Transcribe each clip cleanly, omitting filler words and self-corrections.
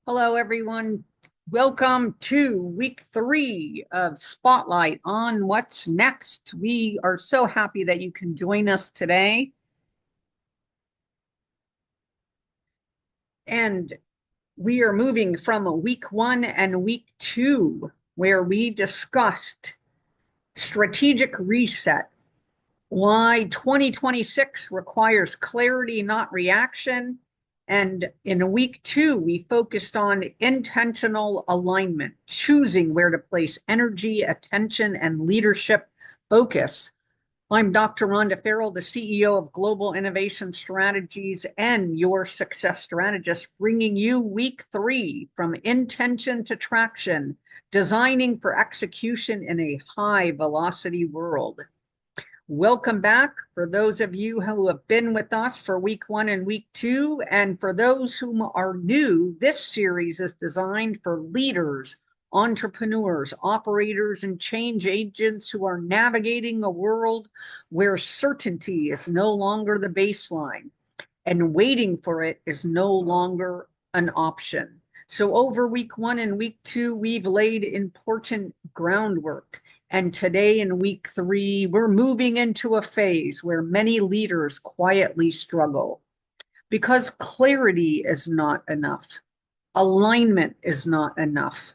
Hello, everyone. Welcome to week 3 of Spotlight on What's Next. We are so happy that you can join us today. And we are moving from week 1 and week 2, where we discussed strategic reset, why 2026 requires clarity, not reaction. And in week 2, we focused on intentional alignment, choosing where to place energy, attention, and leadership focus. I'm Dr. Rhonda Farrell, the CEO of Global Innovation Strategies and your success strategist, bringing you week 3 from intention to traction, designing for execution in a high velocity world. Welcome back for those of you who have been with us for week 1 and week 2. And for those whom are new, this series is designed for leaders, entrepreneurs, operators, and change agents who are navigating a world where certainty is no longer the baseline and waiting for it is no longer an option. So over week 1 and week 2, we've laid important groundwork. And today in week 3, we're moving into a phase where many leaders quietly struggle because clarity is not enough. Alignment is not enough.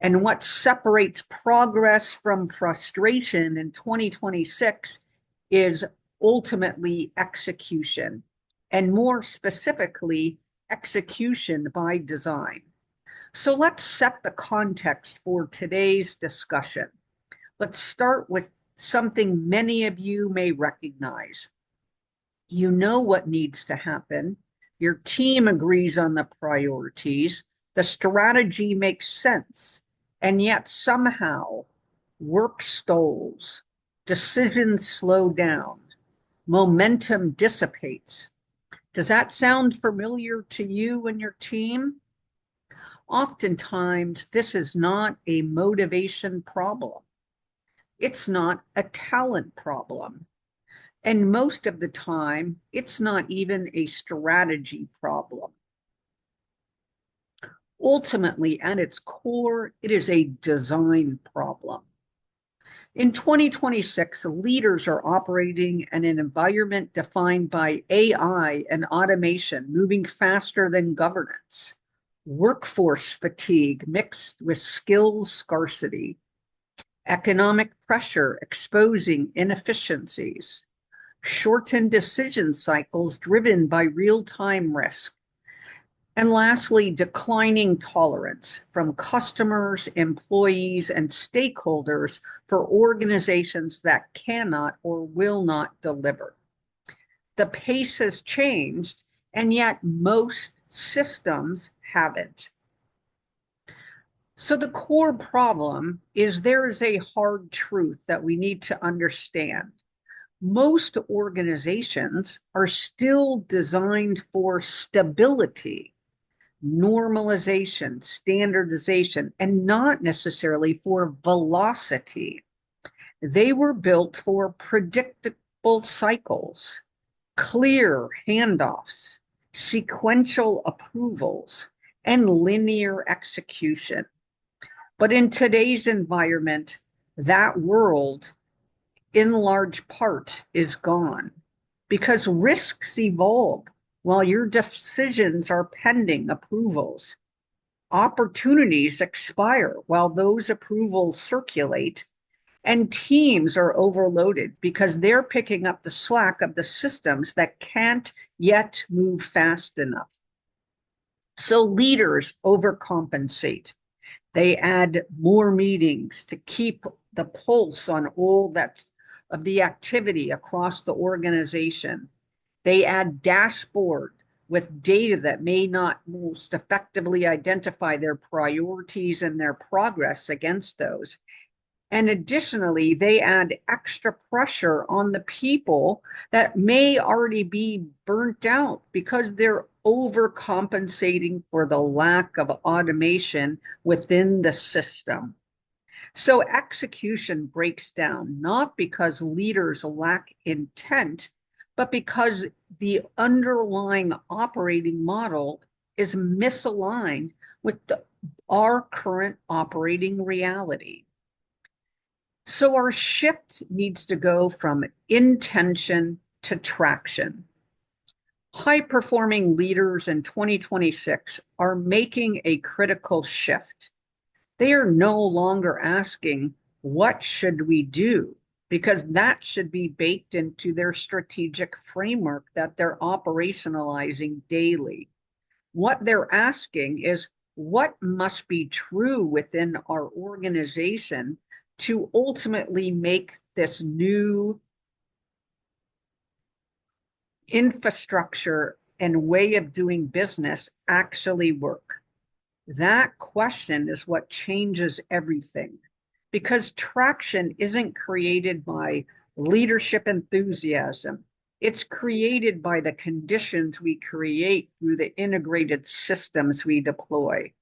And what separates progress from frustration in 2026 is ultimately execution, and more specifically, execution by design. So let's set the context for today's discussion. Let's start with something many of you may recognize. You know what needs to happen. Your team agrees on the priorities. The strategy makes sense. And yet somehow work stalls, decisions slow down, momentum dissipates. Does that sound familiar to you and your team? Oftentimes, this is not a motivation problem. It's not a talent problem. And most of the time, it's not even a strategy problem. Ultimately, at its core, it is a design problem. In 2026, leaders are operating in an environment defined by AI and automation moving faster than governance, workforce fatigue mixed with skills scarcity, economic pressure exposing inefficiencies, shortened decision cycles driven by real-time risk, and lastly, declining tolerance from customers, employees, and stakeholders for organizations that cannot or will not deliver. The pace has changed, and yet most systems haven't. So the core problem is there is a hard truth that we need to understand. Most organizations are still designed for stability, normalization, standardization, and not necessarily for velocity. They were built for predictable cycles, clear handoffs, sequential approvals, and linear execution. But in today's environment, that world, in large part, is gone because risks evolve while your decisions are pending approvals. Opportunities expire while those approvals circulate, and teams are overloaded because they're picking up the slack of the systems that can't yet move fast enough. So leaders overcompensate. They add more meetings to keep the pulse on all that's of the activity across the organization. They add dashboard with data that may not most effectively identify their priorities and their progress against those. And additionally, they add extra pressure on the people that may already be burnt out because they're overcompensating for the lack of automation within the system. So execution breaks down, not because leaders lack intent, but because the underlying operating model is misaligned with our current operating reality. So our shift needs to go from intention to traction. High-performing leaders in 2026 are making a critical shift. They are no longer asking, what should we do? Because that should be baked into their strategic framework that they're operationalizing daily. What they're asking is, what must be true within our organization to ultimately make this new infrastructure and way of doing business actually work? That question is what changes everything, because traction isn't created by leadership enthusiasm. It's created by the conditions we create through the integrated systems we deploy.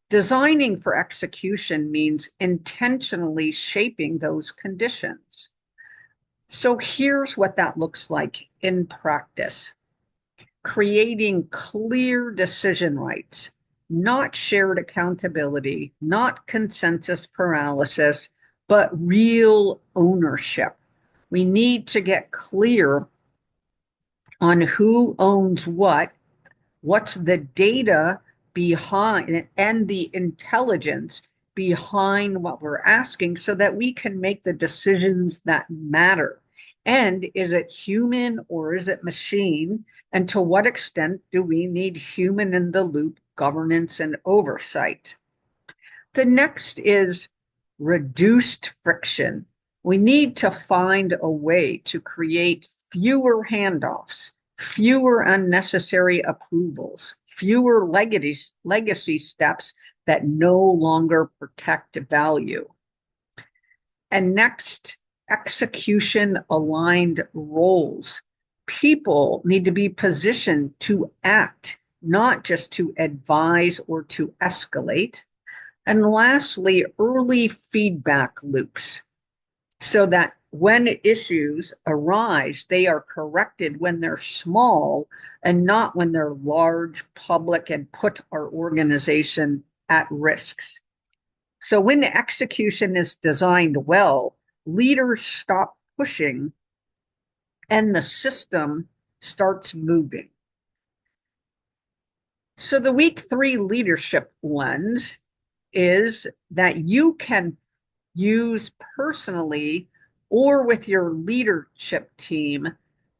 Designing for execution means intentionally shaping those conditions. So here's what that looks like in practice. Creating clear decision rights, not shared accountability, not consensus paralysis, but real ownership. We need to get clear on who owns what's the data behind and the intelligence behind what we're asking, so that we can make the decisions that matter. And is it human or is it machine? And to what extent do we need human in the loop governance and oversight? The next is reduced friction. We need to find a way to create fewer handoffs, fewer unnecessary approvals, fewer legacy steps that no longer protect value. And next, execution aligned roles. People need to be positioned to act, not just to advise or to escalate. And lastly, early feedback loops, so that when issues arise, they are corrected when they're small and not when they're large, public, and put our organization at risks. So when the execution is designed well, leaders stop pushing and the system starts moving. So the week 3 leadership lens is that you can use personally or with your leadership team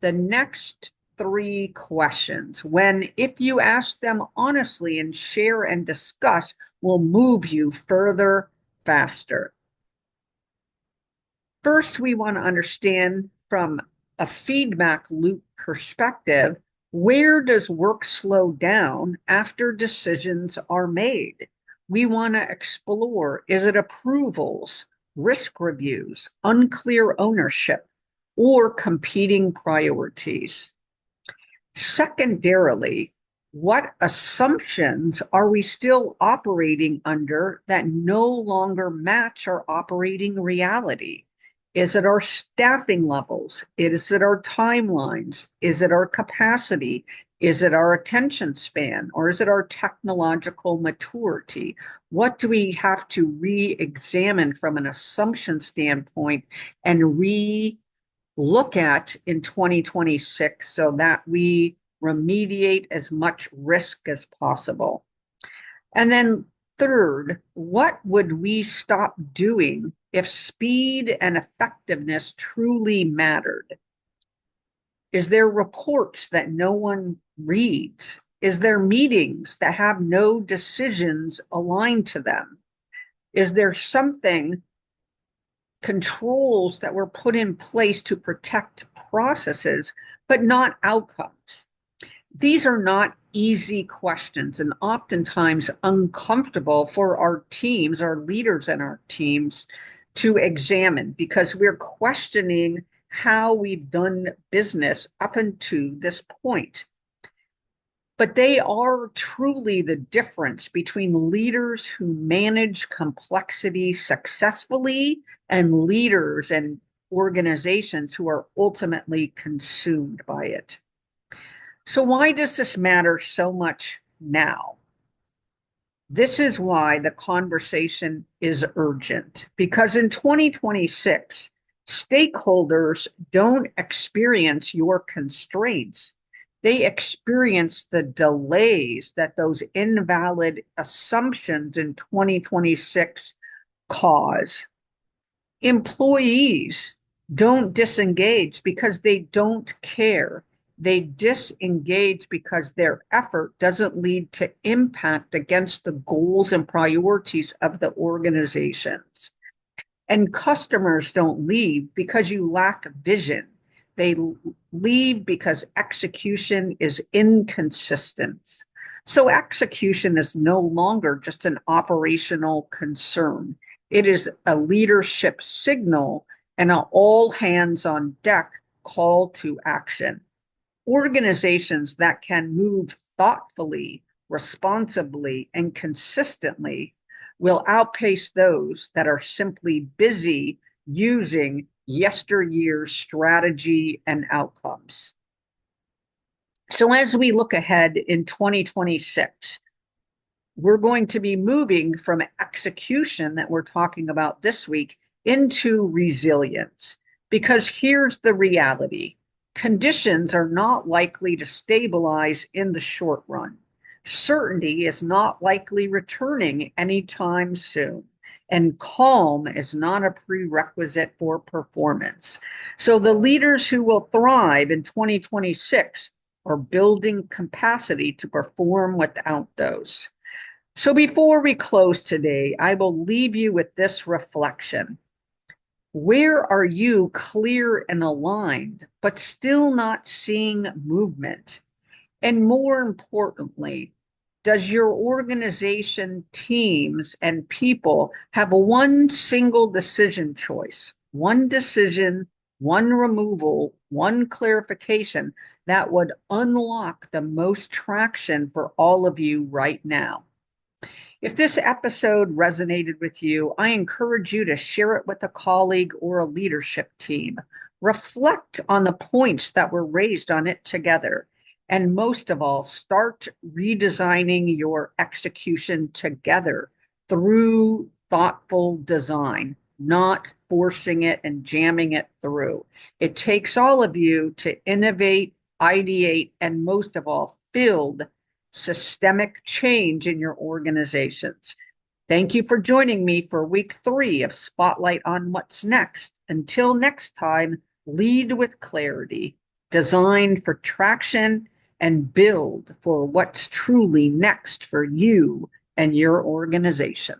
the next 3 questions, when, if you ask them honestly and share and discuss, will move you further, faster. First, we want to understand from a feedback loop perspective, where does work slow down after decisions are made? We want to explore, is it approvals, risk reviews, unclear ownership, or competing priorities? Secondarily, what assumptions are we still operating under that no longer match our operating reality? Is it our staffing levels? Is it our timelines? Is it our capacity? Is it our attention span? Or is it our technological maturity? What do we have to re-examine from an assumption standpoint and re-look at in 2026 so that we remediate as much risk as possible? And then third, what would we stop doing if speed and effectiveness truly mattered? Is there reports that no one reads? Is there meetings that have no decisions aligned to them? Is there something, controls that were put in place to protect processes, but not outcomes? These are not easy questions and oftentimes uncomfortable for our teams, our leaders and our teams to examine, because we're questioning how we've done business up until this point. But they are truly the difference between leaders who manage complexity successfully and leaders and organizations who are ultimately consumed by it. So why does this matter so much now. This is why the conversation is urgent, because in 2026, stakeholders don't experience your constraints. They experience the delays that those invalid assumptions in 2026 cause. Employees don't disengage because they don't care. They disengage because their effort doesn't lead to impact against the goals and priorities of the organizations. And customers don't leave because you lack vision. They leave because execution is inconsistent. So execution is no longer just an operational concern. It is a leadership signal and an all hands on deck call to action. Organizations that can move thoughtfully, responsibly, and consistently will outpace those that are simply busy using yesteryear's strategy and outcomes. So as we look ahead in 2026, we're going to be moving from execution that we're talking about this week into resilience, because here's the reality. Conditions are not likely to stabilize in the short run. Certainty is not likely returning anytime soon, and calm is not a prerequisite for performance. So the leaders who will thrive in 2026 are building capacity to perform without those. So before we close today, I will leave you with this reflection. Where are you clear and aligned, but still not seeing movement? And more importantly, does your organization, teams, and people have one single decision choice, one decision, one removal, one clarification that would unlock the most traction for all of you right now? If this episode resonated with you, I encourage you to share it with a colleague or a leadership team. Reflect on the points that were raised on it together. And most of all, start redesigning your execution together through thoughtful design, not forcing it and jamming it through. It takes all of you to innovate, ideate, and most of all, build systemic change in your organizations. Thank you for joining me for week 3 of Spotlight on What's Next. Until next time, lead with clarity, design for traction, and build for what's truly next for you and your organization.